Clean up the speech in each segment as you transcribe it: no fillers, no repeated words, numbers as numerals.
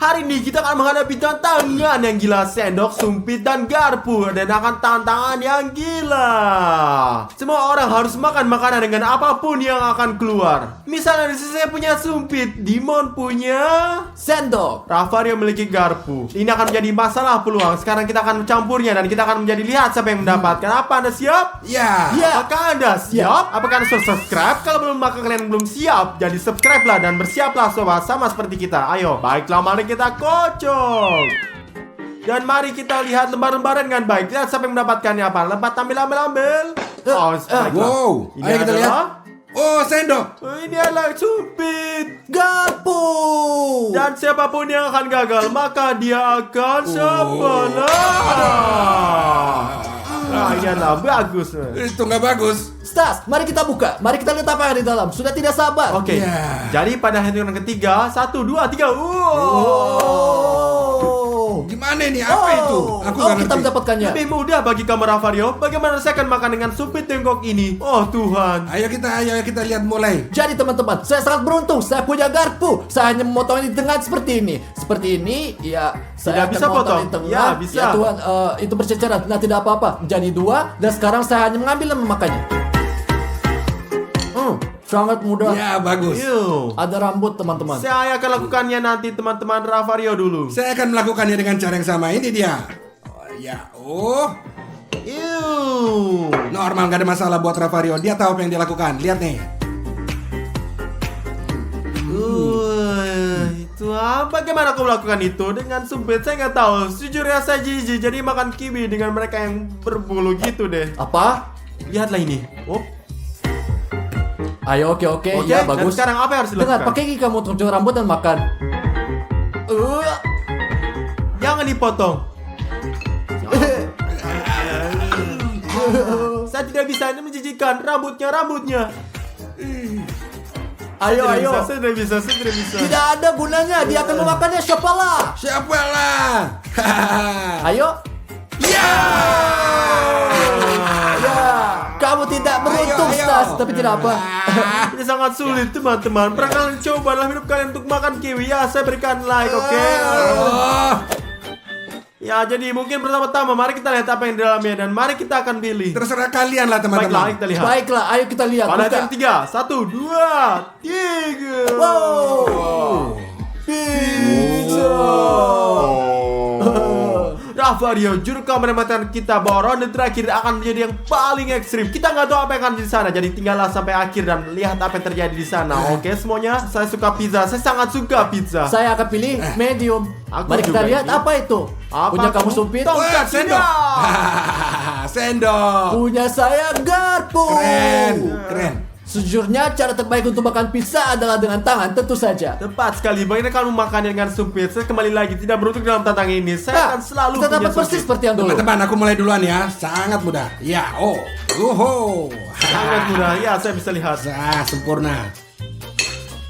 Hari ini kita akan menghadapi tantangan yang gila, sendok, sumpit, dan garpu. Dan akan tantangan yang gila. Semua orang harus makan makanan dengan apapun yang akan keluar. Misalnya di sini saya punya sumpit, Dimon punya sendok, Rafario memiliki garpu. Ini akan menjadi masalah peluang. Sekarang kita akan mencampurnya dan kita akan menjadi lihat siapa yang mendapatkan. Apa Anda siap? Ya. Apakah Anda siap? Apakah Anda sudah subscribe? Kalau belum maka kalian belum siap. Jadi subscribe lah dan bersiaplah sobat, sama seperti kita. Ayo, baiklah, mari kita kocok. Dan mari kita lihat lembar-lembaran dengan baik. Lihat siapa yang mendapatkannya apa. Lepas ambil. Oh, Wow. Ini Ayo kita adalah lihat. Oh, sendok. Ini adalah sumpit. garpu. Dan siapapun yang akan gagal, maka dia akan ini adalah bagus. Itu nggak bagus. Stas, mari kita buka. Mari kita lihat apa yang di dalam. Sudah tidak sabar. Oke. Ya. Jadi pada hitungan ketiga, 1, 2, 3. Gimana ini? Apa itu? Aku nggak kita ngerti. mendapatkannya. Lebih mudah bagi kamu Rafario. Bagaimana saya akan makan dengan sumpit Tiongkok ini? Oh Tuhan. Ayo kita lihat mulai. Jadi teman-teman, saya sangat beruntung. Saya punya garpu. Saya hanya memotong di tengah seperti ini. Seperti ini, ya. Saya Tidak bisa akan potong. di tengah. Ya, bisa. Ya Tuhan, itu berceceran. Nah, tidak apa-apa. Jadi 2. Dan sekarang saya hanya mengambil dan memakannya. Sangat mudah. Ya, bagus. Ew. Ada rambut teman-teman. Saya akan lakukannya nanti teman-teman Rafario dulu. Saya akan melakukannya dengan cara yang sama. Ini dia. Oh, ya. Oh. Ew. Normal, nggak ada masalah buat Rafario. Dia tahu apa yang dia lakukan. Lihat nih. Itu apa? Bagaimana aku melakukan itu dengan sumpit? Saya nggak tahu. Jujur ya, saya jijik. Jadi makan kiwi dengan mereka yang berbulu gitu deh. Apa? Lihatlah ini. Oh. Ayo, oke. Oke, Ya, dan bagus. sekarang apa yang harus Dengar, dilakukan? pakai gigi kamu tuncuk rambut dan makan. Jangan dipotong. Saya tidak bisa, ini menjijikan. Rambutnya. Ayo. Saya tidak bisa. Tidak ada gunanya. Dia akan memakannya. Siapalah? Siapalah? Ayo. Ya. Kamu tidak beruntung, Ayo. Stas. Tapi tidak apa. Ini sangat sulit teman-teman. Pernah kalian cobalah hidup kalian untuk makan kiwi ya. Saya berikan like, oke? Oh. Ya, jadi mungkin pertama-tama mari kita lihat apa yang di dalamnya dan mari kita akan pilih. Terserah kalian lah Baiklah, teman-teman. kita lihat. Baiklah, ayo kita lihat. Pada Buka. yang 3, 1, 2, 3. Wow. Pizza. Rafario, juru kameramen kita bahwa ronde terakhir akan menjadi yang paling ekstrim. Kita nggak tahu apa yang akan di sana, jadi tinggallah sampai akhir dan lihat apa yang terjadi di sana. Oke, semuanya. Saya suka pizza. Saya sangat suka pizza. Saya akan pilih medium. Aku Mari kita juga lihat ini. apa itu. Apa Punya kamu aku? sumpit? Tongkat Wah, sendok. Sendok. Punya saya garpu. Keren. Sejujurnya cara terbaik untuk makan pizza adalah dengan tangan, tentu saja. Tepat sekali. Bagaimana kamu makannya dengan sumpit? Saya kembali lagi tidak beruntung dalam tantangan ini. Saya Nah, akan selalu kita punya dapat persis sumpit. seperti yang dulu. Teman-teman, aku mulai duluan ya. Sangat mudah. Ya, Sangat mudah. Ya, saya bisa lihat. Sempurna.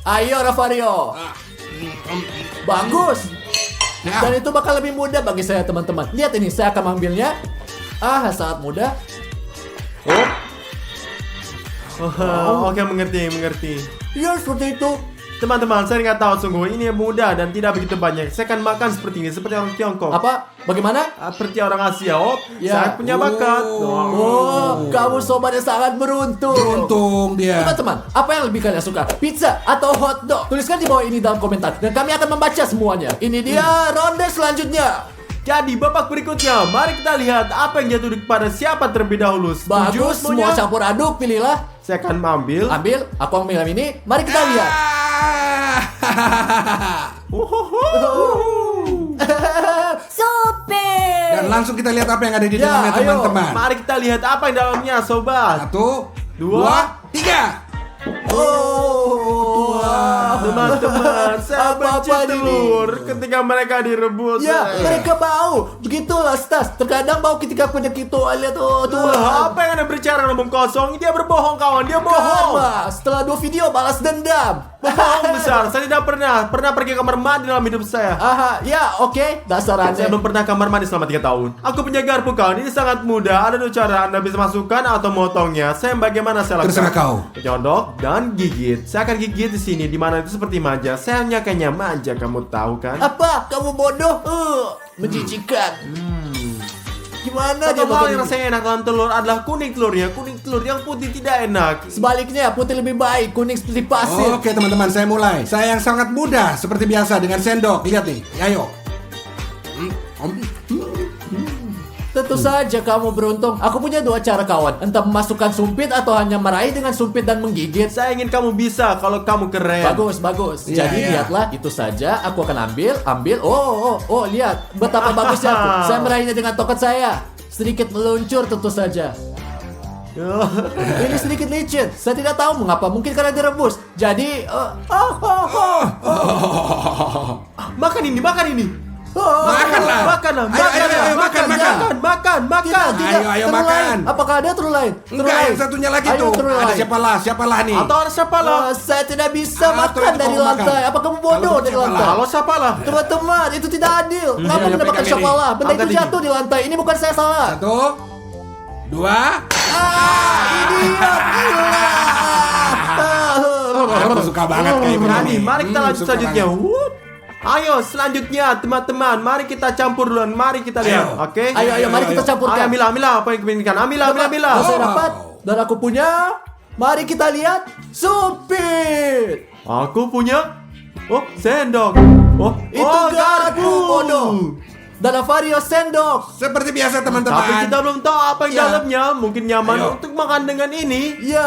Ayo Rafario. Bagus. Ya. Dan itu bakal lebih mudah bagi saya teman-teman. Lihat ini, saya akan mengambilnya. Sangat mudah. Oke, mengerti. Ya seperti itu. Teman-teman, saya nggak tahu sungguh. Ini mudah dan tidak begitu banyak. Saya akan makan seperti ini, seperti orang Tiongkok. Apa? Bagaimana? Seperti orang Asia. Ya. Saya punya bakat. Kamu sobat yang sangat beruntung. Beruntung dia. Teman-teman, apa yang lebih kalian suka? Pizza atau hotdog? Tuliskan di bawah ini dalam komentar dan kami akan membaca semuanya. Ini dia ronde selanjutnya. Jadi babak berikutnya, mari kita lihat apa yang jatuh kepada siapa terlebih dahulu. Setuju Bagus, semua semuanya? campur aduk, pilihlah. Saya akan mengambil. Ambil, aku ambil yang ini. Mari kita lihat. Super. Dan langsung kita lihat apa yang ada di Ya, dalamnya ayo. teman-teman. Mari kita lihat apa yang dalamnya, sobat. 1, 2, 3. Teman-teman, saya benci Apa-apa ini? telur ketika mereka direbus. Ya, mereka bau. Begitulah, Stas. Terkadang bau ketika pergi ke toilet. Oh, Tuhan. Apa yang Anda berbicara ngomong kosong? Dia berbohong, kawan. Dia bohong. Karma. Setelah 2 video balas dendam. Bohong besar. Saya tidak pernah pergi kamar mandi dalam hidup saya. Aha, ya oke. Dasar Saya Anda. belum pernah kamar mandi selama 3 tahun. Aku punya garpu kawan. Ini sangat mudah. Ada 2 cara. Anda bisa masukkan atau motongnya. Saya bagaimana saya lakukan? Terserah kau. Nyodok dan gigit. Saya akan gigit di sini. Di mana itu seperti manja. Saya hanya kayaknya manja. Kamu tahu kan? Apa? Kamu bodoh? Menjijikan. Gimana dia Satu hal yang makan? rasanya enak dalam telur adalah kuning telurnya. Kuning telur yang putih tidak enak. Sebaliknya, putih lebih baik. Kuning seperti pasir. Oke teman-teman, saya mulai. Saya yang sangat mudah, seperti biasa dengan sendok. Lihat nih, ayo. Tentu saja kamu beruntung. Aku punya 2 cara kawan. Entah memasukkan sumpit atau hanya meraih dengan sumpit dan menggigit. Saya ingin kamu bisa kalau kamu keren. Bagus, bagus. Iya, Jadi iya. lihatlah, itu saja. Aku akan ambil. Oh, lihat. Betapa bagusnya aku. Saya meraihnya dengan tokat saya. Sedikit meluncur tentu saja. Ini sedikit licin. Saya tidak tahu mengapa. Mungkin karena direbus. Jadi, Makan ini. Makanlah. Makanlah. Ayo, makan. Tidak, Ayo, telur makan. lain. Apakah ada telur lain? Telur Enggak, lain. yang satunya lagi Ayo, tuh. telur Ada lain. siapalah nih. Atau ada siapa lah? Saya tidak bisa Atau makan itu dari kamu makan. lantai. Apa kamu bodoh Kalau dari siapa lantai? lah? Kalau siapa lah? Teman-teman, itu tidak adil. Kenapa ayo, mendapatkan pegang ini. syapalah? Benda Angkat itu ini. jatuh di lantai. Ini bukan saya salah. 1, 2. Aku suka banget kayak Berani, begini. mari kita lanjut Suka selanjutnya. banget. Wup. Ayo selanjutnya teman-teman, mari kita campur duluan, mari kita lihat, Ayo. oke? Ayo, mari kita campurkan. Ayo Mila, apa yang kepinginkan? Mila. Kalau saya Wow. dapat dan aku punya, mari kita lihat sumpit. Aku punya, sendok. Itu garpu bodoh. Dan Avario sendok. Seperti biasa teman-teman. Tapi kita belum tahu apa yang Iya. dalamnya. Mungkin nyaman Ayo. untuk makan dengan ini. Ya.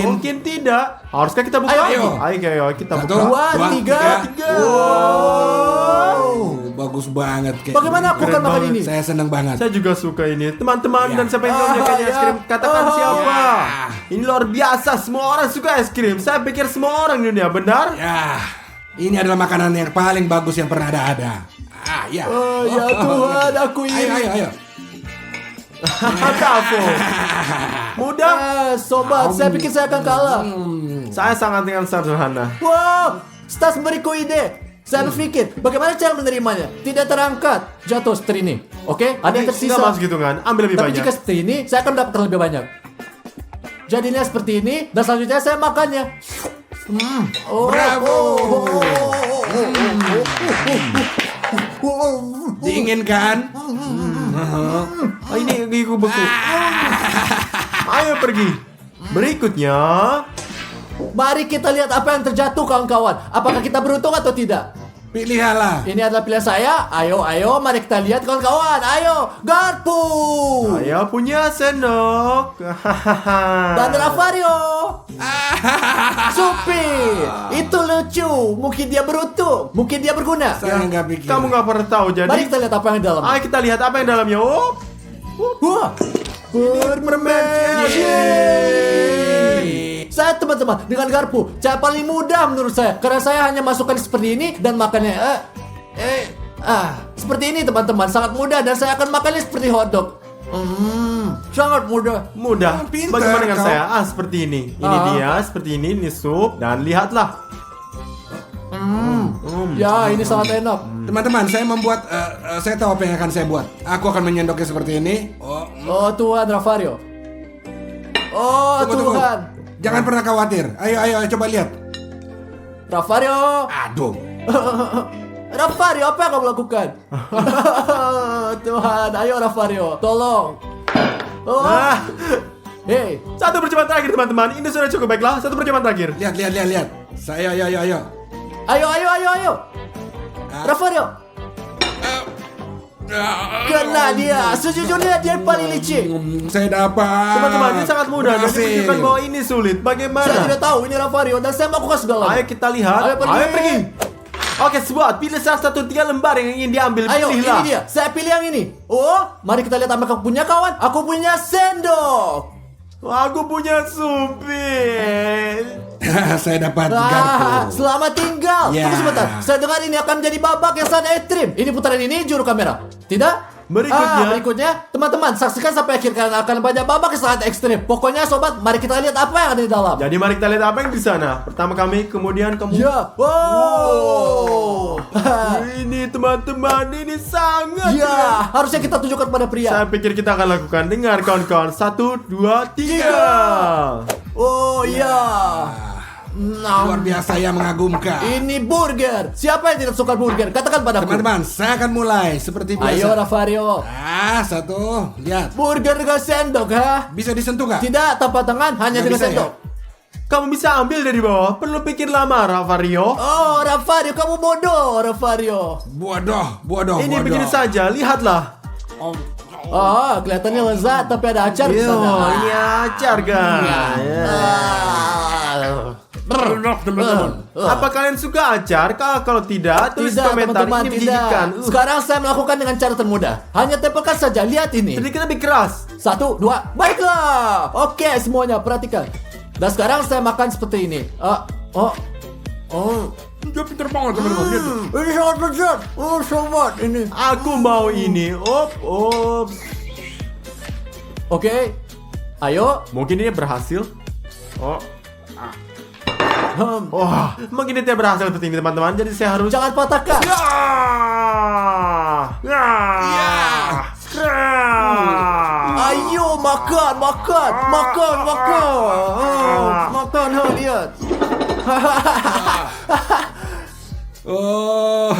Mungkin tidak. Haruskah kita buka? Ayo. Ayo, kita 1, buka. 2, 3. Wow, bagus banget kayak. Bagaimana aku Keren akan makan banget. ini? Saya senang banget. Saya juga suka ini. Teman-teman Ya. dan siapa yang tahu kayaknya es krim, Ya. katakan siapa. Ya. Ini luar biasa. Semua orang suka es krim. Saya pikir semua orang di dunia, benar? Ya, ini adalah makanan yang paling bagus yang pernah ada. Ya. Oh ya Tuhan, aku Ayo, ini. ayo. Bravo. Mudah. Sobat, saya pikir saya akan kalah. Saya sangat dengan sederhana. Wow, Stas memberiku ide. Saya berpikir, bagaimana cara menerimanya? Tidak terangkat, jatuh seperti ini. Oke, ada yang tersisa. Nggak masuk hitungan. Ambil lebih Tapi banyak. jika seperti ini, saya akan mendapatkan lebih banyak. Jadinya seperti ini, dan selanjutnya saya makannya. Bravo. Dingin kan? Ini gigiku beku. Ayo pergi. Berikutnya. Mari kita lihat apa yang terjatuh kawan-kawan. Apakah kita beruntung atau tidak? Pilihlah. Ini adalah pilihan saya. Ayo, mari kita lihat kawan-kawan. Ayo, garpu. Saya punya sendok. Dan Ravario. Supi. Itu lucu. Mungkin dia beruntung. Mungkin dia berguna. Saya nggak pikir. Kamu nggak pernah tahu jadi. Mari kita lihat apa yang di dalam. Ayo kita lihat apa yang dalamnya. Wah. Bermain. Saya teman-teman dengan garpu cara paling mudah menurut saya karena saya hanya masukkan seperti ini dan makannya seperti ini teman-teman, sangat mudah dan saya akan makannya seperti hotdog. Sangat mudah. Mudah. Pintar Bagaimana dengan kau. saya? Seperti ini. Ini dia, seperti ini sup dan lihatlah. Ya, ini sangat enak. Teman-teman, saya membuat, saya tahu apa yang akan saya buat. Aku akan menyendoknya seperti ini. Oh Tuhan, Ravario. Oh Tunggu. Tuhan. Jangan pernah khawatir. Ayo, coba lihat. Ravario. Aduh. Ravario, apa yang kamu lakukan? Tuhan, ayo Ravario, tolong. Hei, Satu percobaan terakhir teman-teman. Ini sudah cukup baiklah. Satu percobaan terakhir. Lihat. Saya, ayo. ayo. Ravario. Kena dia. Sejujurnya dia paling licik. Saya dapat. Teman-teman, ini sangat mudah. Dan Berhasil. menunjukkan bahwa ini sulit. Saya Bagaimana? tidak tahu ini Ravario dan saya melakukan segalanya. Ayo kita lihat. Ayo pergi. Oke, sebuah pilih salah satu 3 lembar yang ingin diambil. Ayo, Pilihlah. ini dia. Saya pilih yang ini. Oh, mari kita lihat apa kamu punya kawan. Aku punya sendok. Aku punya supir. Saya dapat garpu. Selamat tinggal. Ya. Tunggu sebentar. Saya dengar ini akan menjadi babak yang sangat ekstrim. Ini putaran ini juru kamera. Tidak? Berikutnya, teman-teman, saksikan sampai akhir karena akan banyak babak yang sangat ekstrim. Pokoknya sobat, mari kita lihat apa yang ada di dalam. Jadi mari kita lihat apa yang di sana. Pertama kami, kemudian kamu. Ya, wow. Ini teman-teman, ini sangat. Ya, harusnya kita tunjukkan pada pria. Saya pikir kita akan lakukan. Dengar kawan-kawan. 1, 2, 3. Oh ya. Luar biasa yang mengagumkan. Ini burger. Siapa yang tidak suka burger? Katakan padaku. Teman-teman, saya akan mulai seperti biasa. Ayo Ravario. Satu, lihat. Burger dengan sendok, ha? Bisa disentuh nggak? Tidak tanpa tangan, hanya Nggak dengan bisa, sendok. Kamu bisa ambil dari bawah. Perlu pikir lama, Ravario. Oh, Ravario, kamu bodoh, Ravario. Bodoh. Ini begini saja. Lihatlah. Oh, kelihatannya lezat, tapi ada acar di Yo, sana. ini acar guys. Apa kalian suka acar? Kalau tidak, tulis Tidak, komentar. teman-teman, Ini menjijikan. tidak. Sekarang saya melakukan dengan cara termudah. Hanya tempelkan saja, lihat ini. Sedikit lebih keras. 1, 2, baiklah. Oke, semuanya perhatikan. Dan sekarang saya makan seperti ini. Dia pintar banget teman-teman. Lihat tuh. Ini sangat lezat. Oh, sobat, ini. Aku mau ini. Ops. Oke, ayo. Mungkin ini berhasil. Wah, mungkin ini tidak berhasil untuk ini teman-teman. Jadi saya harus. Jangan patahkan. Ayo makan. Makan, lihat. Oh,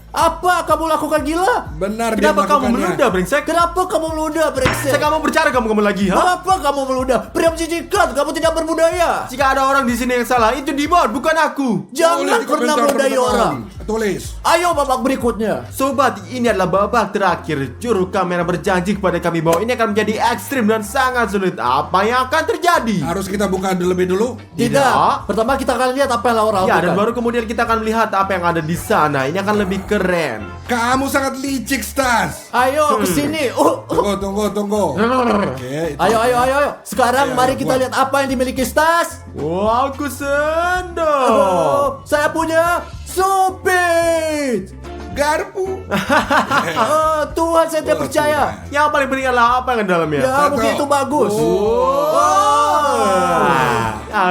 Apa kamu lakukan gila? benar dia Kenapa kamu melakukannya. meludah, brengsek? Kenapa kamu meludah, brengsek? Saya kamu berbicara kamu lagi, ha? Apa kamu meludah? Pria menjijikan, kamu tidak berbudaya. Jika ada orang di sini yang salah, itu Dimon, bukan aku. Jangan Tulis di pernah komentar, meludahi teman-teman. orang. Tulis. Ayo babak berikutnya. Sobat, ini adalah babak terakhir. Juru kamera berjanji kepada kami bahwa ini akan menjadi ekstrim dan sangat sulit. Apa yang akan terjadi? Harus kita buka lebih dulu. Tidak. Pertama kita akan lihat apa yang Laura Ya, dan lakukan. baru kemudian kita akan melihat apa yang ada di sana. Ini akan lebih keren. Kamu sangat licik, Stas. Ayo ke sini. Tunggu. Oke. Ayo. Sekarang Ayo, mari kita buat. lihat apa yang dimiliki Stas. Wow, aku sendok. Saya punya Supit. Garpu. Tuhan, saya tidak percaya. Yang paling penting adalah apa yang ada di dalamnya. Ya, mungkin itu bagus.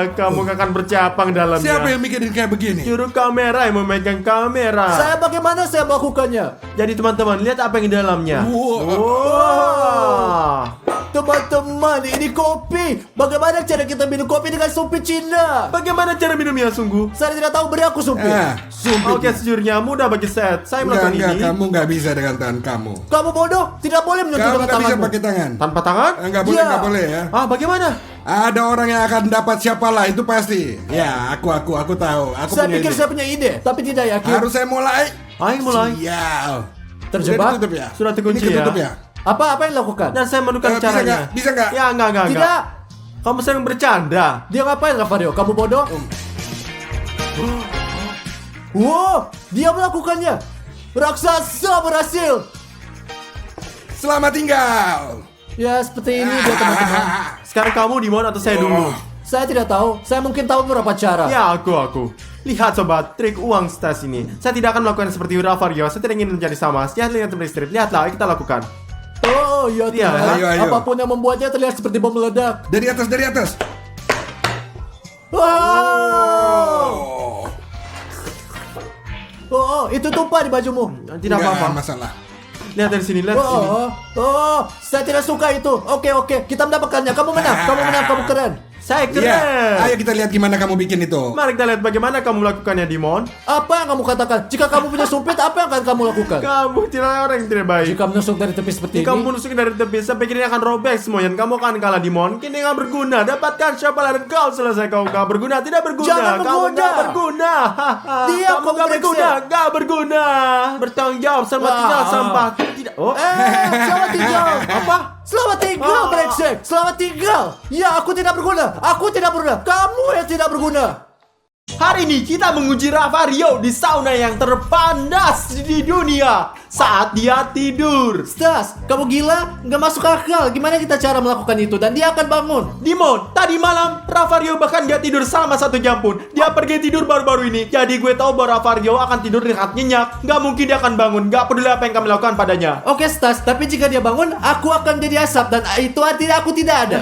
Kamu akan bercabang dalamnya. Siapa yang mikirin kayak begini? Juru kamera yang memegang kamera. Bagaimana saya melakukannya? Jadi teman-teman, lihat apa yang di dalamnya. Teman-teman, ini kopi. Bagaimana cara kita minum kopi dengan Supit Cina? Bagaimana cara minumnya sungguh? Saya tidak tahu, beri aku Supit. Oke, sejujurnya mudah bagi set. Saya melakukan ini Kamu nggak bisa dengan tangan kamu. Kamu bodoh, tidak boleh menyentuh Kamu dengan nggak bisa tanganmu. pakai tangan. tanpa tangan. Nggak boleh, Ya. nggak boleh ya. Bagaimana? Ada orang yang akan dapat siapalah itu pasti. Ya, aku tahu. Aku Saya punya pikir ide. saya punya ide, tapi tidak yakin. Harus saya mulai. Ayo mulai. Sial. Terjebak? Sudah ditutup ya? Sudah terkunci Ini ketutup ya? ya? Apa yang dilakukan? Dan saya menemukan Bisa caranya. nggak? Bisa nggak? Ya, enggak. Tidak. Kamu sering bercanda. Dia ngapain, Ravario? Kamu bodoh? Wow, dia melakukannya. Raksasa berhasil. Selamat tinggal. Ya, seperti ini dia, teman-teman. Sekarang kamu Dimon atau saya dulu? Saya tidak tahu. Saya mungkin tahu beberapa cara. Ya, aku. Lihat sobat, trik uang stas ini. Saya tidak akan melakukan seperti Ravario. Saya tidak ingin menjadi sama. Saya lihat seperti strip. Lihatlah, kita lakukan. Oh, ya Iya, Tuhan. ayo. Apapun yang membuatnya terlihat seperti bom meledak. Dari atas. Wow. Oh, itu tumpah di bajumu. Tidak Nggak apa-apa. masalah. Lihat dari sini, lihat dari sini. Saya tidak suka itu. Oke, kita mendapatkannya. Kamu menang, kamu keren. Saya keren. Iya. Ayo kita lihat gimana kamu bikin itu. Mari kita lihat bagaimana kamu melakukannya, Dimon. Apa yang kamu katakan? Jika kamu punya Supit, apa yang akan kamu lakukan? Kamu tidak orang yang tidak baik. Jika menusuk dari tepi seperti Jika kamu ini, menusuk dari tepi, saya pikir ini akan robek semuanya. Kamu akan kalah, Dimon. Kini nggak berguna. Dapatkan siapa dan kau selesai kau nggak berguna, tidak berguna. Jangan Kamu berguna. nggak berguna. Diam, Kamu kamu nggak berguna, brengsek. nggak berguna. Bertanggung jawab sama tinggal sampah. Tidak. selamat tinggal. Apa? Selamat tinggal, brengsek. Selamat tinggal. Ya, aku tidak berguna. Kamu yang tidak berguna. Hari ini kita menguji Ravario di sauna yang terpanas di dunia saat dia tidur. Stas, kamu gila? Nggak masuk akal. Gimana kita cara melakukan itu dan dia akan bangun? Dimon, tadi malam Ravario bahkan gak tidur selama 1 jam pun. Dia pergi tidur baru-baru ini. Jadi gue tahu bahwa Ravario akan tidur dengan nyenyak. Gak mungkin dia akan bangun. Gak peduli apa yang kami lakukan padanya. Oke Stas, tapi jika dia bangun, aku akan jadi asap dan itu artinya aku tidak ada.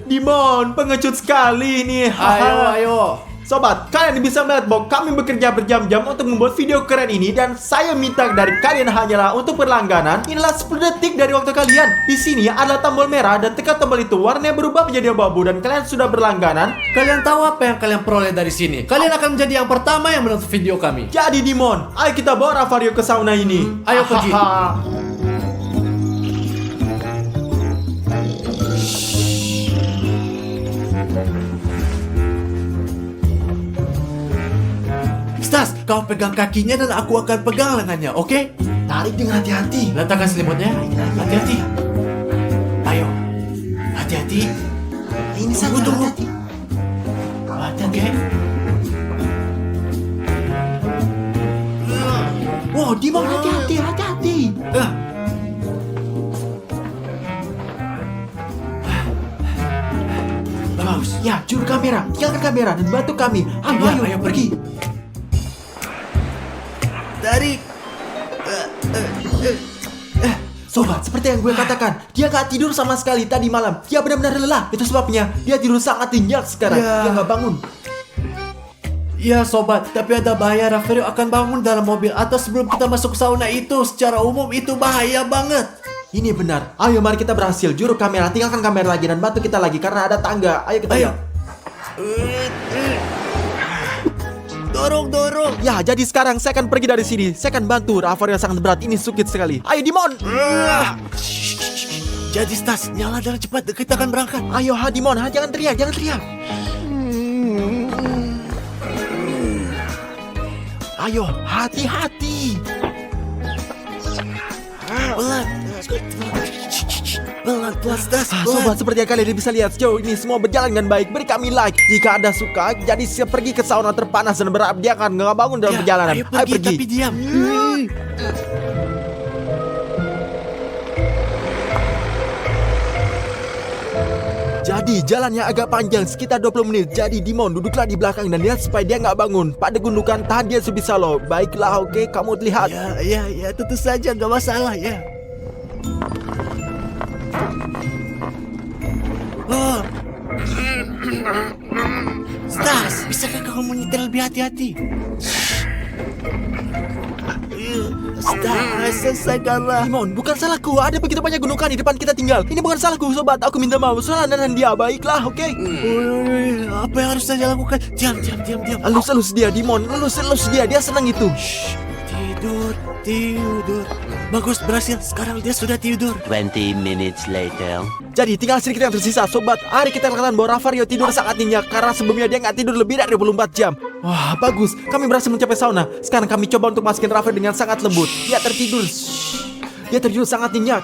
Dimon, pengecut sekali ini. Ayo. Sobat, kalian bisa melihat bahwa kami bekerja berjam-jam untuk membuat video keren ini dan saya minta dari kalian hanyalah untuk berlangganan. Inilah 10 detik dari waktu kalian. Di sini adalah tombol merah dan tekan tombol itu warnanya berubah menjadi abu-abu dan kalian sudah berlangganan. Kalian tahu apa yang kalian peroleh dari sini? Kalian akan menjadi yang pertama yang menonton video kami. Jadi Dimon, ayo kita bawa Ravario ke sauna ini. Ayo pergi. Stas, kau pegang kakinya dan aku akan pegang lengannya, oke? Tarik dengan hati-hati. Letakkan selimutnya. Hati-hati. Ayo. Hati-hati. Ini sangat hati-hati. Oke. Wow, Dimon hati-hati. Bagus. Ya, juru kamera, tinggalkan kamera dan bantu kami. Ayo, pergi. Tarik. Sobat, seperti yang gue katakan, dia gak tidur sama sekali tadi malam. Dia benar-benar lelah. Itu sebabnya dia tidur sangat nyenyak sekarang. Ya. Dia gak bangun. Ya sobat, tapi ada bahaya Ravario akan bangun dalam mobil atau sebelum kita masuk sauna itu. Secara umum itu bahaya banget. Ini benar. Ayo, mari kita berhasil. Juru kamera, tinggalkan kamera lagi dan bantu kita lagi karena ada tangga. Ayo kita. Ayo. Dorong. Ya, jadi sekarang saya akan pergi dari sini. Saya akan bantu. Ravario sangat berat. Ini sukit sekali. Ayo, Dimon. Jadi Stas, nyala dengan cepat. Kita akan berangkat. Ayo, Dimon. Jangan teriak. Ayo, hati-hati. Pelan, Stas. Sobat, seperti yang kalian bisa lihat sejauh ini semua berjalan dengan baik. Beri kami like jika Anda suka. Jadi siap pergi ke sauna terpanas dan berharap dia akan nggak bangun dalam perjalanan. Ayo pergi, tapi diam. Jadi jalannya agak panjang, sekitar 20 menit. Jadi Dimon, duduklah di belakang dan lihat supaya dia nggak bangun. Pada gundukan tahan dia sebisa lo. Baiklah, oke, kamu lihat. Ya, tentu saja, nggak masalah ya. Stas, bisakah kamu menyetir lebih hati-hati? Stas, selesaikanlah. Dimon, bukan salahku. Ada begitu banyak gundukan di depan kita tinggal. Ini bukan salahku, sobat. Aku minta maaf. Salah dan dia. Baiklah, oke. Apa yang harus saya lakukan? Diam. Elus dia, Dimon. Elus dia. Dia senang itu. Tidur. Bagus, berhasil. Sekarang dia sudah tidur. 20 minutes later. Jadi tinggal sedikit yang tersisa, sobat. Hari kita katakan bahwa Ravario tidur sangat nyenyak karena sebelumnya dia nggak tidur lebih dari 24 jam. Wah, bagus. Kami berhasil mencapai sauna. Sekarang kami coba untuk masukin Ravario dengan sangat lembut. Dia tertidur. Dia tertidur sangat nyenyak.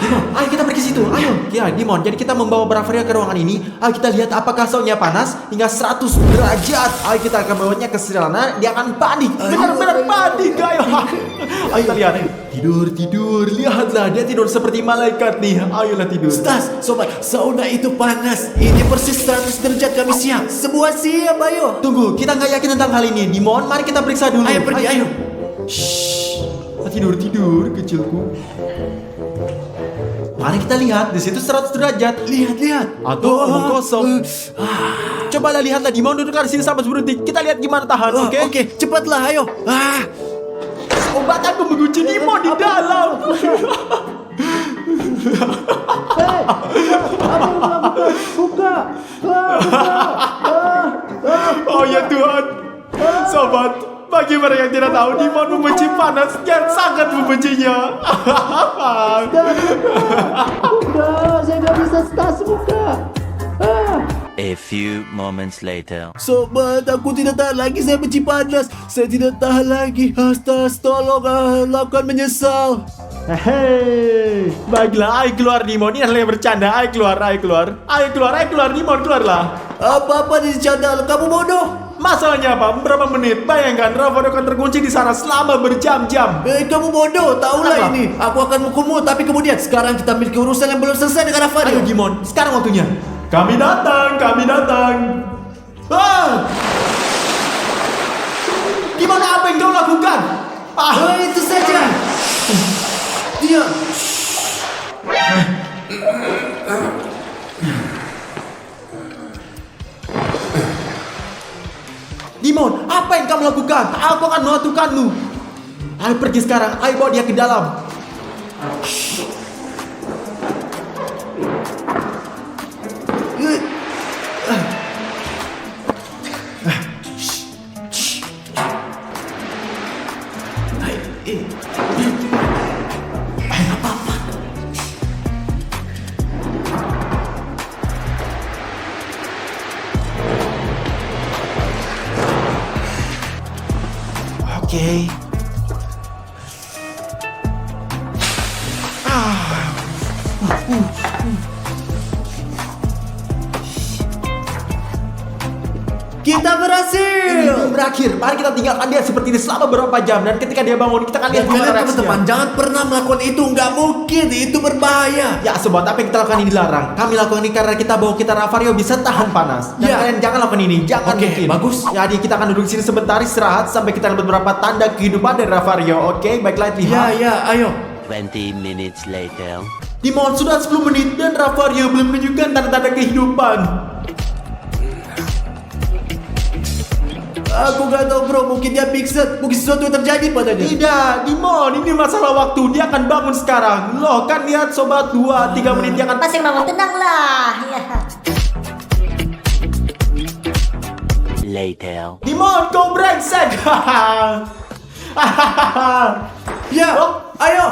Dimon, ayo kita pergi situ. Ayo. Ya, Dimon. Jadi kita membawa Ravario ke ruangan ini. Ayo kita lihat apakah saunanya panas hingga 100 derajat. Ayo kita akan bawanya ke sana. Dia akan panik. Benar-benar panik. Ayo. Ayo kita lihat. Tidur. Lihatlah, dia tidur seperti malaikat nih. Ayolah tidur. Stas, sobat, sauna itu panas. Ini persis 100 derajat kami siap. Semua siap, ayo. Tunggu, kita nggak yakin tentang hal ini. Dimon, mari kita periksa dulu. Ayo pergi, ayo. Tidur, kecilku. Mari kita lihat, di situ 100 derajat. Lihat. Atau kosong. Cobalah lihatlah, Dimon duduklah di sini sampai 10 detik. Kita lihat gimana tahan, oke? Oke, cepatlah, ayo. Obat aku mengunci Dimon di dalam. Buka. Oh ya Tuhan. Sobat, bagi mereka yang tidak tahu, Dimon membenci panas dan sangat membencinya. Buka, saya nggak bisa Stas buka. A A few moments later. Sobat, aku tidak tahan lagi. Saya benci panas. Saya tidak tahan lagi. Hastas, tolong, aku akan menyesal. Hei, baiklah, ayo keluar Dimon. Ini adalah yang bercanda. Ayo keluar, ayo keluar. Ayo keluar, Dimon, keluarlah. Apa-apa di candal, kamu bodoh. Masalahnya apa? Berapa menit? Bayangkan Ravario akan terkunci di sana selama berjam-jam. Kamu bodoh, tahulah Kenapa? ini. Aku akan menghukummu, tapi kemudian sekarang kita miliki urusan yang belum selesai dengan Ravario. Ayo Dimon, sekarang waktunya. Kami datang, kami datang. Ah! Gimana apa yang kau lakukan? Itu saja. Dia. Dimon, apa yang kamu lakukan? Aku akan menentukanmu. Ayo pergi sekarang, ayo bawa dia ke dalam. Oke. Kita berhasil. Belum berakhir. Mari kita tinggalkan dia seperti ini selama beberapa jam. Dan ketika dia bangun, kita akan lihat Kalian gimana teman-teman, reaksinya. jangan pernah melakukan itu. Nggak mungkin, itu berbahaya. Ya sobat, apa yang kita lakukan ini dilarang. Kami lakukan ini karena kita bawa kita Ravario bisa tahan panas. Dan Ya. kalian jangan lakukan ini, jangan Oke, mungkin. bagus. Jadi kita akan duduk sini sebentar istirahat sampai kita dapat beberapa tanda kehidupan dari Ravario. Oke, baiklah lihat. Ya, ayo. 20 minutes later. Dimon sudah 10 menit dan Ravario belum menunjukkan tanda-tanda kehidupan. Aku nggak tahu bro, mungkin dia pingsan, mungkin sesuatu yang terjadi padanya. Tidak, Dimon, ini masalah waktu. Dia akan bangun sekarang. Loh, kan lihat sobat 2-3 menit dia akan Pasti bangun, tenanglah. Ya. Later. Dimon, kau brengsek. Ya, ayo.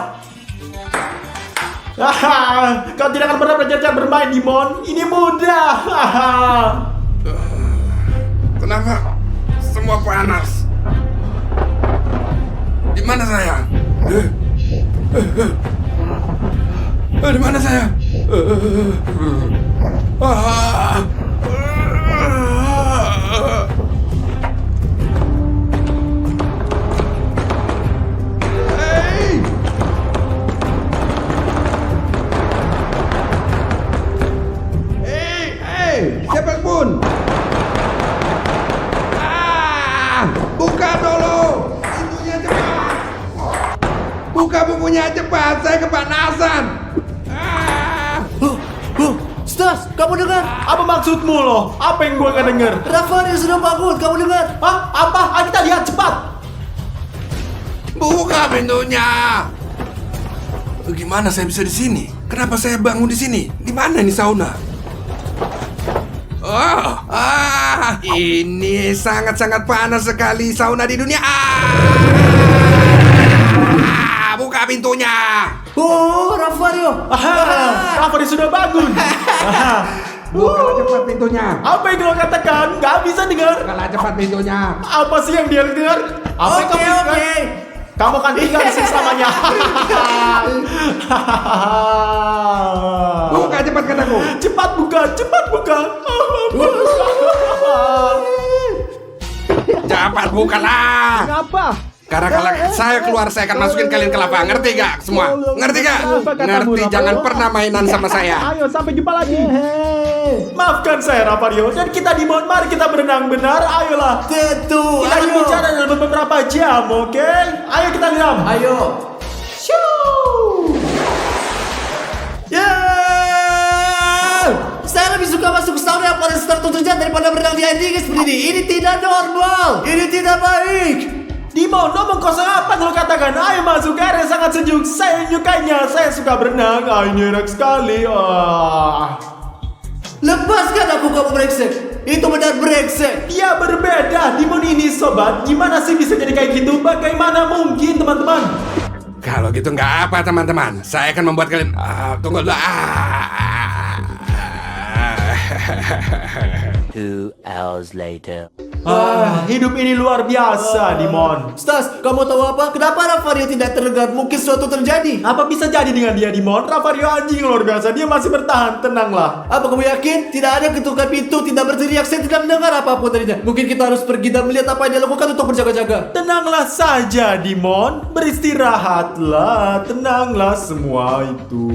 Kau tidak akan pernah belajar cara bermain, Dimon. Ini mudah. Kenapa semua panas? Di mana saya? Di mana saya? Siapapun, buka dulu pintunya cepat. Buka bukunya cepat, saya kepanasan. Stas, kamu dengar? Apa maksudmu loh? Apa yang gue akan denger? Ravario sudah bangun, kamu dengar? Hah? Apa? Ayo kita lihat cepat. Buka pintunya. Gimana saya bisa di sini? Kenapa saya bangun di sini? Di mana ini sauna? Ini sangat-sangat panas sekali sauna di dunia. Buka pintunya. Oh, Ravario. Ravario sudah bangun. Buka cepat pintunya. Apa yang kau katakan? Gak bisa dengar. Buka cepat pintunya. Apa sih yang dia dengar? Apa yang kamu dengar? Kamu akan tinggal di sini selamanya. Buka cepat kataku. Cepat buka, cepat buka. Cepat bukalah. Kenapa? Karena kalau saya keluar saya akan masukin kalian ke lava. Ngerti gak semua? Ngerti gak? Ngerti, jangan pernah mainan sama saya. Ayo sampai jumpa lagi. Maafkan saya Ravario dan kita Dimon, mari kita berenang benar. Ayolah. Tentu, Kita akan ayo. bicara dalam beberapa jam, oke? Ayo kita lihat. Ayo. Shoo. Ya. Saya lebih suka masuk ke sauna yang paling tertutup daripada berenang di air dingin seperti ini. Ini tidak normal. Ini tidak baik. Dimon, ngomong kosong apa yang lo katakan? Ayo masuk, air yang sangat sejuk. Saya menyukainya. Saya suka berenang. Ini enak sekali. Lepaskan aku, kamu brengsek. Itu benar brengsek. Dia berbeda. Dimon ini sobat. Gimana sih bisa jadi kayak gitu? Bagaimana mungkin teman-teman? Kalau gitu nggak apa teman-teman. Saya akan membuat kalian tunggu dulu. 2 hours later. Hidup ini luar biasa, Dimon. Stas, kamu tahu apa? Kenapa Ravario tidak terdengar? Mungkin sesuatu terjadi. Apa bisa jadi dengan dia, Dimon? Ravario anjing luar biasa. Dia masih bertahan. Tenanglah. Apa kamu yakin? Tidak ada ketukan pintu, tidak berteriak, saya tidak mendengar apapun darinya. Mungkin kita harus pergi dan melihat apa yang dia lakukan untuk berjaga-jaga. Tenanglah saja, Dimon. Beristirahatlah. Tenanglah semua itu.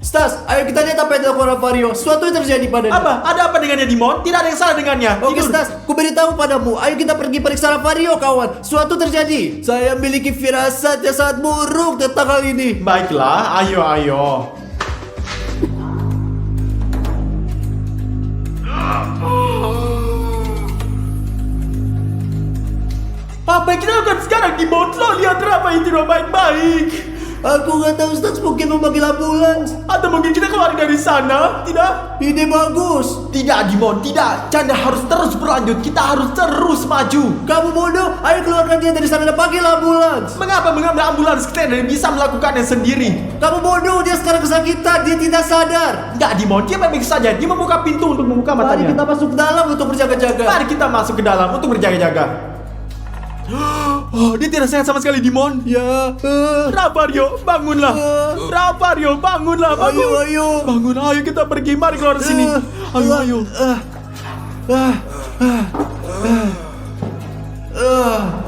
Stas, ayo kita lihat apa yang dilakukan Ravario. Sesuatu yang terjadi padanya. Apa? Ada apa dengannya, Dimon? Tidak ada yang salah dengannya. Oke Tidur. Stas, ku beritahu padamu. Ayo kita pergi periksa Ravario, kawan. Suatu terjadi. Saya memiliki firasat yang sangat buruk tentang hal ini. Baiklah, ayo. Apa yang kita lakukan sekarang, Dimon? Lo lihat Rafa itu tidak baik-baik. Aku nggak tahu Stas, mungkin memanggil ambulans. Atau mungkin kita keluar dari sana? Tidak? Ide bagus. Tidak, Dimon, tidak. Canda harus terus berlanjut. Kita harus terus maju. Kamu bodoh. Ayo keluarkan dia dari sana dan panggil ambulans. Mengapa mengambil ambulans? Kita tidak bisa melakukannya sendiri. Kamu bodoh. Dia sekarang kesakitan. Dia tidak sadar. Enggak, Dimon, dia baik-baik saja. Dia membuka pintu untuk membuka Mari matanya. kita masuk ke dalam untuk berjaga-jaga. Mari kita masuk ke dalam untuk berjaga-jaga. Oh, dia tidak sehat sama sekali, Dimon. Ya. Ravario, bangunlah. Ravario, bangunlah. Bangun. Ayo. Bangun, ayo kita pergi. Mari keluar dari sini. Ayo.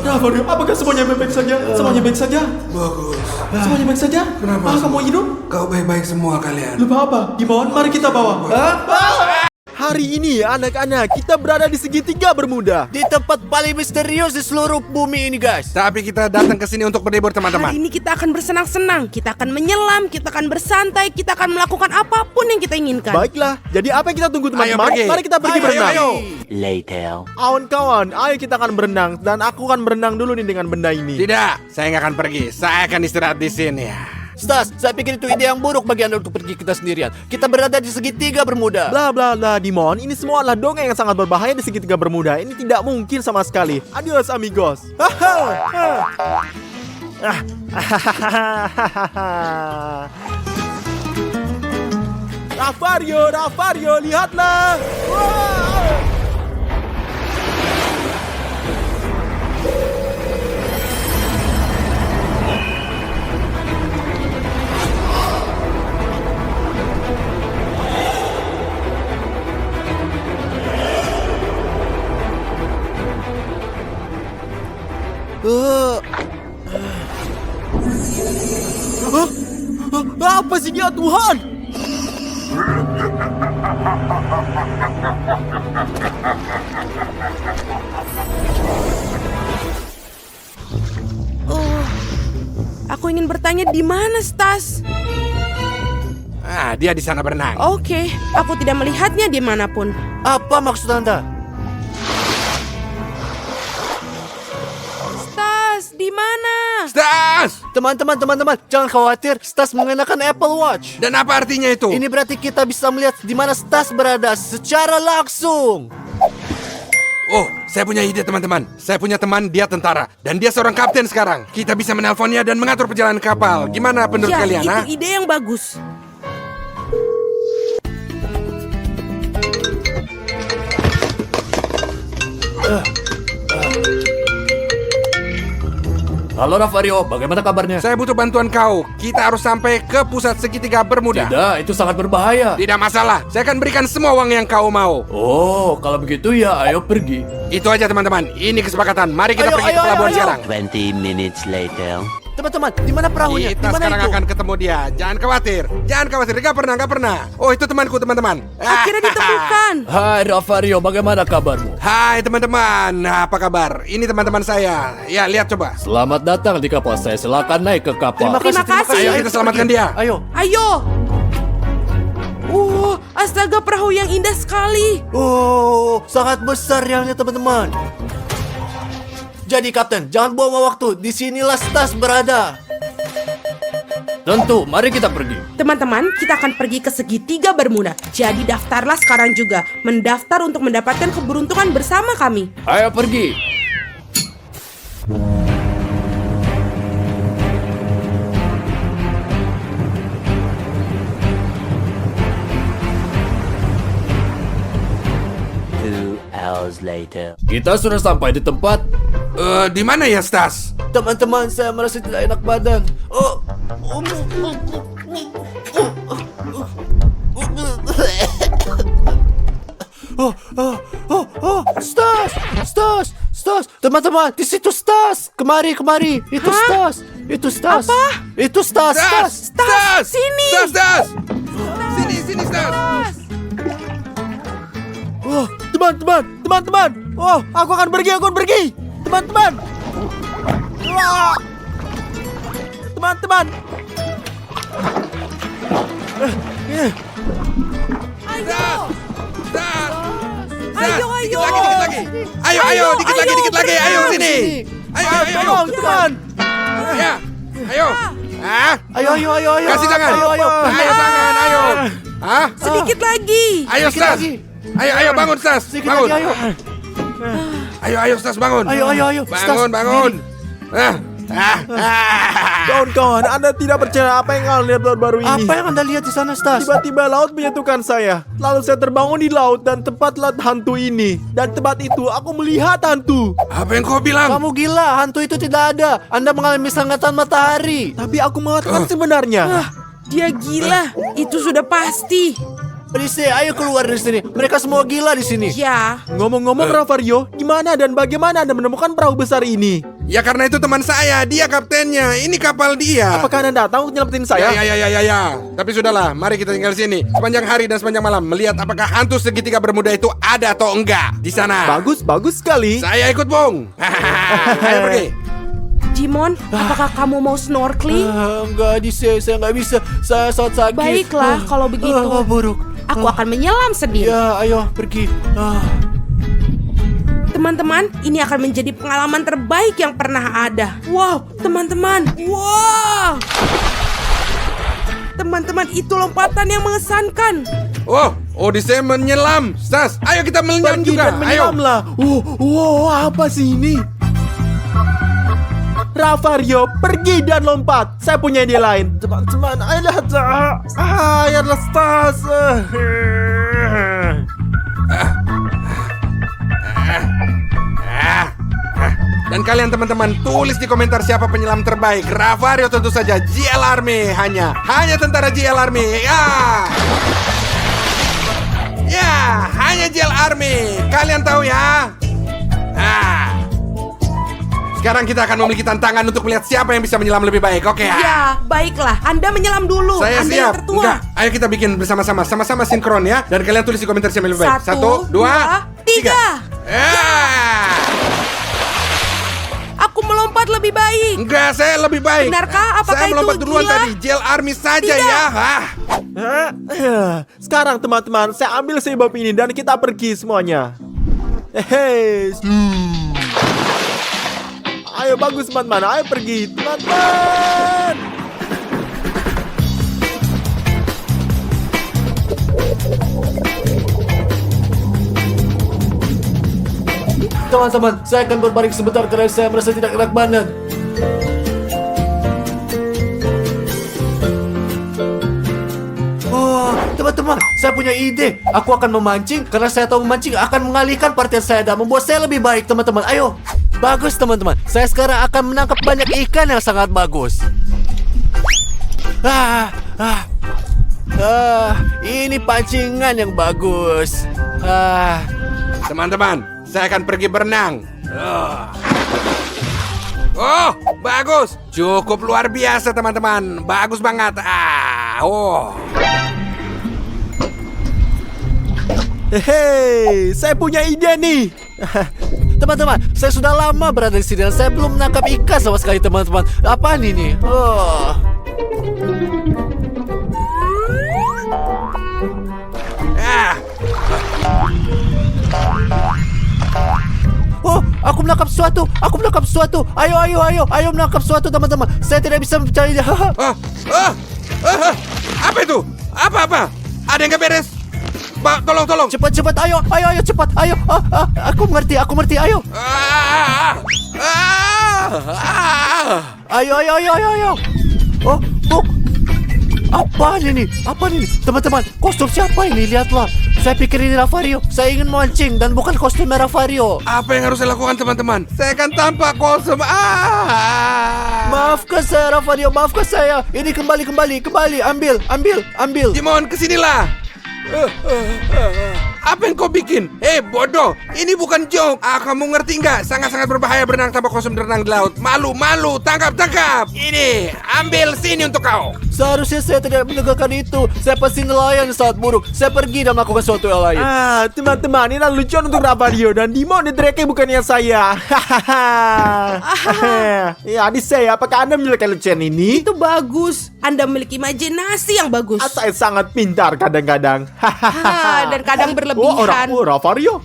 Ravario, apakah semuanya baik-baik saja? Semuanya baik saja? Bagus. Semuanya baik saja? Kenapa Kamu semua? hidup? Kau baik-baik semua kalian. Lupa apa? Dimon, mari kita bawa. Hari ini anak-anak kita berada di segitiga Bermuda. Di tempat paling misterius di seluruh bumi ini, guys. Tapi kita datang ke sini untuk berlibur teman-teman. Hari ini kita akan bersenang-senang, kita akan menyelam, kita akan bersantai, kita akan melakukan apapun yang kita inginkan. Baiklah, jadi apa yang kita tunggu teman-teman? Ayo pergi. Mari kita pergi berenang. Later. Kawan-kawan, ayo kita akan berenang dan aku akan berenang dulu nih dengan benda ini. Tidak, saya nggak akan pergi. Saya akan istirahat di sini. Stas, saya pikir itu ide yang buruk bagi Anda untuk pergi kita sendirian. Kita berada di segitiga Bermuda. Bla bla bla, Dimon. Ini semua adalah dongeng yang sangat berbahaya di segitiga Bermuda. Ini tidak mungkin sama sekali. Adios, amigos. Ravario, lihatlah. Wow. Apa sih dia, Tuhan? Aku ingin bertanya di mana Stas? Dia di sana berenang. Oke, aku tidak melihatnya dimanapun. Apa maksud Anda? Stas, di mana? Stas! Teman-teman, jangan khawatir. Stas mengenakan Apple Watch. Dan apa artinya itu? Ini berarti kita bisa melihat di mana Stas berada secara langsung. Oh, saya punya ide teman-teman. Saya punya teman, dia tentara. Dan dia seorang kapten sekarang. Kita bisa menelponnya dan mengatur perjalanan kapal. Gimana menurut Ya, kalian? itu ide yang bagus. Halo Ravario, bagaimana kabarnya? Saya butuh bantuan kau. Kita harus sampai ke pusat segitiga Bermuda. Tidak, itu sangat berbahaya. Tidak masalah. Saya akan berikan semua uang yang kau mau. Oh, kalau begitu ya ayo pergi. Itu aja teman-teman. Ini kesepakatan. Mari kita pergi ke pelabuhan sekarang. 20 minutes later. Teman-teman, di mana perahunya? Di Kita mana sekarang itu? akan ketemu dia. Jangan khawatir. Gak pernah. Oh, itu temanku teman-teman. Akhirnya ditemukan. Hai Ravario, bagaimana kabarmu? Hai teman-teman. Apa kabar? Ini teman-teman saya. Ya, lihat coba. Selamat datang di kapal saya. Silakan naik ke kapal. Terima kasih. Ayo kita selamatkan dia. Ayo. Ayo. Astaga, perahu yang indah sekali. Oh, sangat besar yang teman-teman. Jadi kapten, jangan buang waktu. Di sinilah Stas berada. Tentu, mari kita pergi. Teman-teman, kita akan pergi ke segitiga Bermuda. Jadi daftarlah sekarang juga. Mendaftar untuk mendapatkan keberuntungan bersama kami. Ayo pergi. hours later. Kita sudah sampai di tempat. Di mana ya, Stas? Teman-teman, saya merasa tidak enak badan. Stas, teman-teman, di situ Stas. Kemari, itu Stas. Apa? Itu Stas. Sini. Stas! Sini, Stas! Oh, teman-teman. Oh, aku akan pergi. Teman-teman. Wah. Teman-teman. Stas! Ayo. Dikit lagi. Ayo, dikit lagi. Ayo, sini. Ayo. Tolong, teman. Ya, ayo. Ayo. Kasih tangan. Ayo. Tangan, ayo. Sedikit lagi. Ayo, Stas. Ayo, bangun, Stas. Bangun. Ayo, Stas, bangun. Ayo. Bangun. Kawan-kawan, Anda tidak percaya apa yang Anda lihat baru-baru ini. Apa yang Anda lihat di sana, Stas? Tiba-tiba laut menyentuhkan saya. Lalu saya terbangun di laut dan tempat laut hantu ini. Dan tempat itu aku melihat hantu. Apa yang kau bilang? Kamu gila, hantu itu tidak ada. Anda mengalami sengatan matahari. Tapi aku mengatakan sebenarnya. Dia gila. Itu sudah pasti. Berisik, ayo keluar dari sini. Mereka semua gila di sini. Ya. Ngomong-ngomong Ravario, gimana dan bagaimana Anda menemukan perahu besar ini? Ya karena itu teman saya, dia kaptennya. Ini kapal dia. Apakah Anda datang untuk nyelamatin saya? Ya. Tapi sudahlah, mari kita tinggal di sini sepanjang hari dan sepanjang malam melihat apakah hantu segitiga bermuda itu ada atau enggak di sana. Bagus sekali. Saya ikut, Bung. Ayo pergi. Jimon, apakah kamu mau snorkeling? Enggak, saya nggak bisa. Saya sangat sakit. Baiklah, kalau begitu. Buruk. Aku akan menyelam sendiri. Ya, ayo pergi. Teman-teman, ini akan menjadi pengalaman terbaik yang pernah ada. Wow, teman-teman. Wow. Teman-teman, itu lompatan yang mengesankan. Oh, Odyssey menyelam. Stas, ayo kita menyelam Pergi juga. dan Ayo. menyelamlah. Apa sih ini? Ravario, pergi dan lompat. Saya punya ide lain. Teman-teman, ayolah Stas. Dan kalian teman-teman tulis di komentar siapa penyelam terbaik. Ravario tentu saja. GL Army hanya tentara GL Army. Ya, hanya GL Army. Kalian tahu ya. Sekarang kita akan memiliki tantangan untuk melihat siapa yang bisa menyelam lebih baik. Oke ya? Ya, baiklah. Anda menyelam dulu. Saya Anda siap. yang tertua. Enggak, ayo kita bikin bersama-sama. Sama-sama sinkron ya. Dan kalian tulis di komentar siapa yang lebih baik. 1, 2, 3. Aku melompat lebih baik. Enggak, saya lebih baik. Benarkah? Apakah saya melompat itu duluan gila? tadi. GL Army saja Tidak. ya. Sekarang teman-teman, saya ambil sebab ini dan kita pergi semuanya. Ayo bagus teman-teman, ayo pergi teman-teman. Teman-teman, saya akan berbaring sebentar karena saya merasa tidak enak badan. Teman-teman, saya punya ide. Aku akan memancing karena saya tahu memancing akan mengalihkan perhatian saya dan membuat saya lebih baik, teman-teman. Ayo. Bagus, teman-teman. Saya sekarang akan menangkap banyak ikan yang sangat bagus. Ini pancingan yang bagus. Teman-teman, saya akan pergi berenang. Oh, bagus. Cukup luar biasa, teman-teman. Bagus banget. Saya punya ide nih. Teman-teman, saya sudah lama berada di sini dan saya belum menangkap ikan sama sekali, teman-teman. Apaan ini? Aku menangkap sesuatu. Ayo menangkap sesuatu, teman-teman. Saya tidak bisa mencarinya. Apa itu? Apa? Ada yang gak beres? Tolong. Cepat, ayo, cepat, ayo. Aku mengerti, ayo. Ayo. Apa ini? Apa ini? Teman-teman, kostum siapa ini? Lihatlah. Saya pikir ini Ravario. Saya ingin mancing dan bukan kostum Ravario. Apa yang harus saya lakukan teman-teman? Saya akan tampak kostum. Maafkan saya Ravario, maafkan saya. Ini kembali. Ambil. Dimon, kesinilah. Apa yang kau bikin? Bodoh, ini bukan joke. Kamu ngerti nggak? Sangat-sangat berbahaya berenang tanpa kostum berenang di laut. Malu, tangkap. Ini, ambil sini untuk kau. Seharusnya saya tidak menegakkan itu. Saya pasti nelayan saat buruk. Saya pergi dan melakukan sesuatu yang lain. Teman-teman, ini lucuan untuk Ravario dan Dimon Drake bukannya saya. Ya, adik saya, apakah Anda memiliki lucuan ini? Itu bagus. Anda memiliki imajinasi yang bagus. Saya sangat pintar kadang-kadang. Dan kadang berlebihan. Ravario.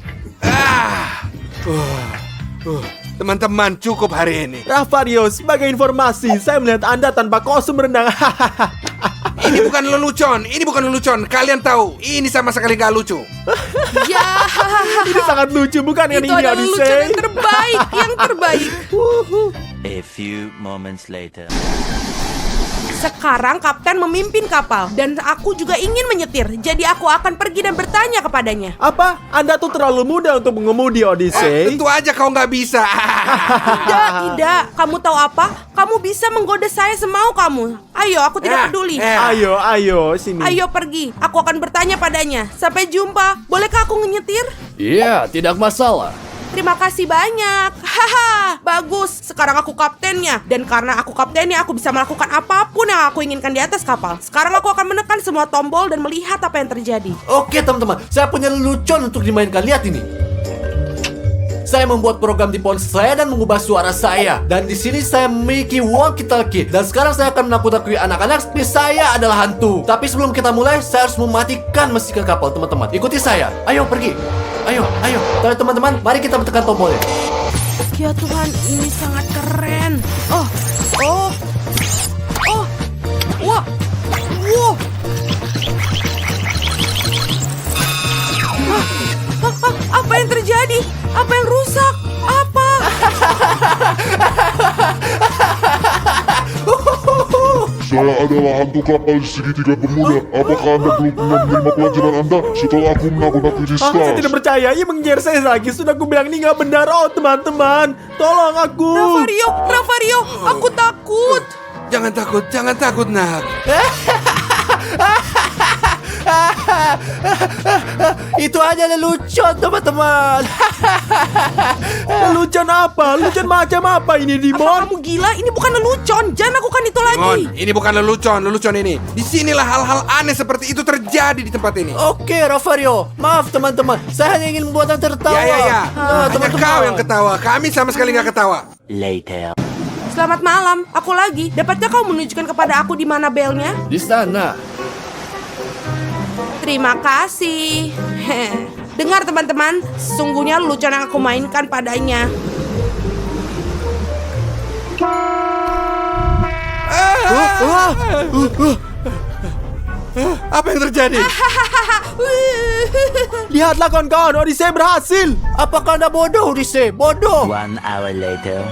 Teman-teman, cukup hari ini. Ravario, sebagai informasi, saya melihat Anda tanpa kostum berenang. Ini bukan lelucon. Kalian tahu, ini sama sekali gak lucu. Ya, Ini sangat lucu, bukan yang itu ini, adalah lucu Odyssey? yang terbaik. A few moments later. Sekarang kapten memimpin kapal dan aku juga ingin menyetir. Jadi aku akan pergi dan bertanya kepadanya. Apa? Anda tuh terlalu muda untuk mengemudi, Odyssey. Tentu aja kau nggak bisa. Tidak. Kamu tahu apa? Kamu bisa menggoda saya semau kamu. Ayo, aku tidak peduli. Ayo, sini. Ayo pergi. Aku akan bertanya padanya. Sampai jumpa. Bolehkah aku nyetir? Iya, tidak masalah. Terima kasih banyak. Haha, bagus. Sekarang aku kaptennya. Dan karena aku kaptennya, aku bisa melakukan apapun yang aku inginkan di atas kapal. Sekarang aku akan menekan semua tombol dan melihat apa yang terjadi. Oke teman-teman, saya punya lelucon untuk dimainkan. Lihat ini. Saya membuat program di ponsel saya dan mengubah suara saya. Dan di sini saya memiliki walkie-talkie. Dan sekarang saya akan menakut-nakuti anak-anak seperti saya adalah hantu. Tapi sebelum kita mulai, saya harus mematikan mesin kapal, teman-teman. Ikuti saya. Ayo pergi. Ayo. Teman-teman, mari kita tekan tombolnya. Ya Tuhan, ini sangat keren. Wah. Apa yang terjadi? Apa yang rusak? Apa? Saya adalah hantu kapal segitiga Bermuda. Apakah Anda belum pernah menerima pelajaran Anda setelah aku menakut-nakuti Saya Stars? tidak percaya, ia mengejar saya lagi. Sudah aku bilang ini nggak benar. Oh teman-teman, tolong aku. Ravario, aku takut. Jangan takut nak. Itu hanya lelucon, teman-teman. Lelucon apa? Lelucon macam apa ini, Apa Dimon? kamu gila? Ini bukan lelucon. Jangan lakukan itu lagi. Dimon, ini bukan lelucon ini. Disinilah hal-hal aneh seperti itu terjadi di tempat ini. Oke, Ravario. Maaf, teman-teman. Saya hanya ingin membuat Anda tertawa. Ya. Hanya teman-teman. kau yang ketawa. Kami sama sekali nggak ketawa. Later. Selamat malam. Aku lagi. Dapatkah kau menunjukkan kepada aku di mana belnya? Di sana. Terima kasih. Dengar teman-teman, sesungguhnya lelucon yang aku mainkan padanya. Apa yang terjadi? Lihatlah kawan-kawan, Odyssey berhasil. Apakah Anda bodoh, Odyssey? Bodoh. 1 hour later.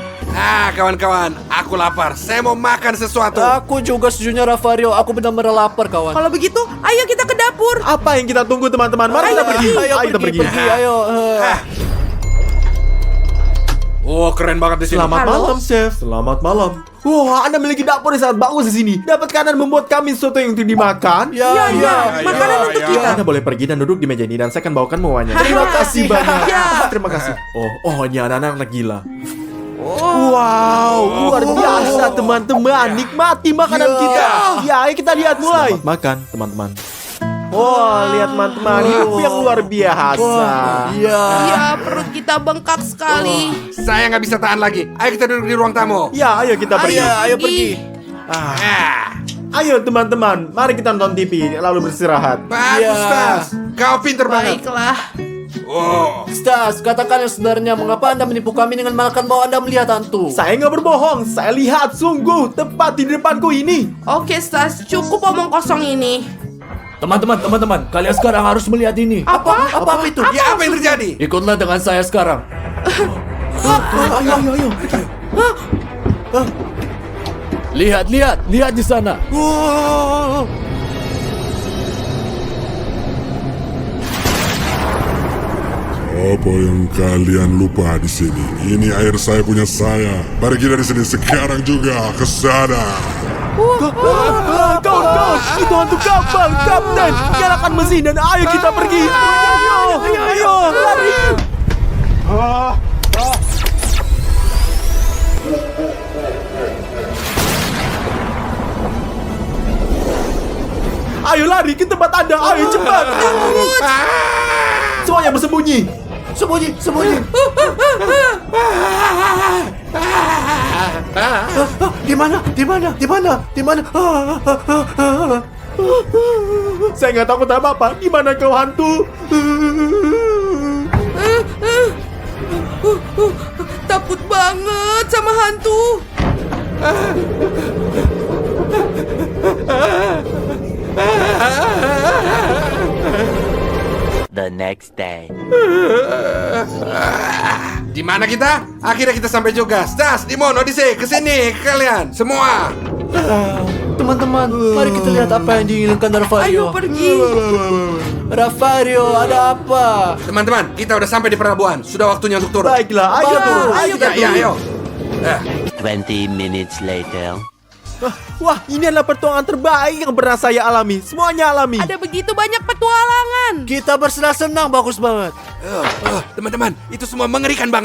Kawan-kawan, aku lapar. Saya mau makan sesuatu. Aku juga sejujurnya, Ravario. Aku benar-benar lapar, kawan. Kalau begitu, ayo kita ke dapur. Apa yang kita tunggu, teman-teman? Mari kita pergi. Ayo kita pergi. Ayo. Oh, keren banget di sini. Selamat Halo? malam, Chef. Selamat malam. Wah, Anda memiliki dapur yang sangat bagus di sini. Dapatkah Anda membuat kami sesuatu yang untuk dimakan? Ya, makanan untuk kita. Anda boleh pergi dan duduk di meja ini dan saya akan bawakan mewahnya. Terima kasih banyak. Ya. Terima kasih. Oh, ini anak-anak gila. Wow, luar biasa teman-teman. Nikmati makanan kita. Ya, ayo kita lihat mulai. Makan, teman-teman. Lihat teman-teman, hidup yang luar biasa. Iya. Ya, perut kita bengkak sekali. Saya nggak bisa tahan lagi. Ayo kita duduk di ruang tamu. Ya, ayo kita pergi. Ayo pergi. Ayo teman-teman, mari kita nonton TV lalu beristirahat. Bagus, Tas. Kau pinter banget. Baiklah. Oh, Stas, katakan yang sebenarnya. Mengapa Anda menipu kami dengan mengatakan bahwa Anda melihat hantu? Saya nggak berbohong, saya lihat sungguh tepat di depanku ini. Oke, Stas, cukup omong kosong ini. Teman-teman, kalian sekarang harus melihat ini. Apa? Apa itu? ya apa yang terjadi? Ikutlah dengan saya sekarang. Ayo. Lihat di sana. Wow. Apa yang kalian lupa di sini? Ini air saya punya saya. Pergi dari sini sekarang juga ke sana. Kawan, itu hantu kapal, Kapten. Nyalakan mesin dan ayo kita pergi. Ayo, lari. Ayo lari ke tempat Anda. Ayo cepat. Semuanya bersembunyi. Sembunyi. Di mana? Saya nggak takut apa-apa. Gimana kau hantu? Takut banget sama hantu. The next day. Di mana kita? Akhirnya kita sampai juga. Stas, Dimon, Odyssey, kesini kalian semua. Teman-teman, mari kita lihat apa yang diinginkan Raffario. Ayo pergi. Raffario, ada apa? Teman-teman, kita udah sampai di pelabuhan. Sudah waktunya untuk turun. Baiklah, ayo turun. Ayo kita Ya, turun. ayo. 20 minutes later. Wah, ini adalah pertuangan terbaik yang pernah saya alami. Semuanya alami. Ada begitu banyak petualangan. Kita bersenang-senang, bagus banget. Teman-teman, itu semua mengerikan banget.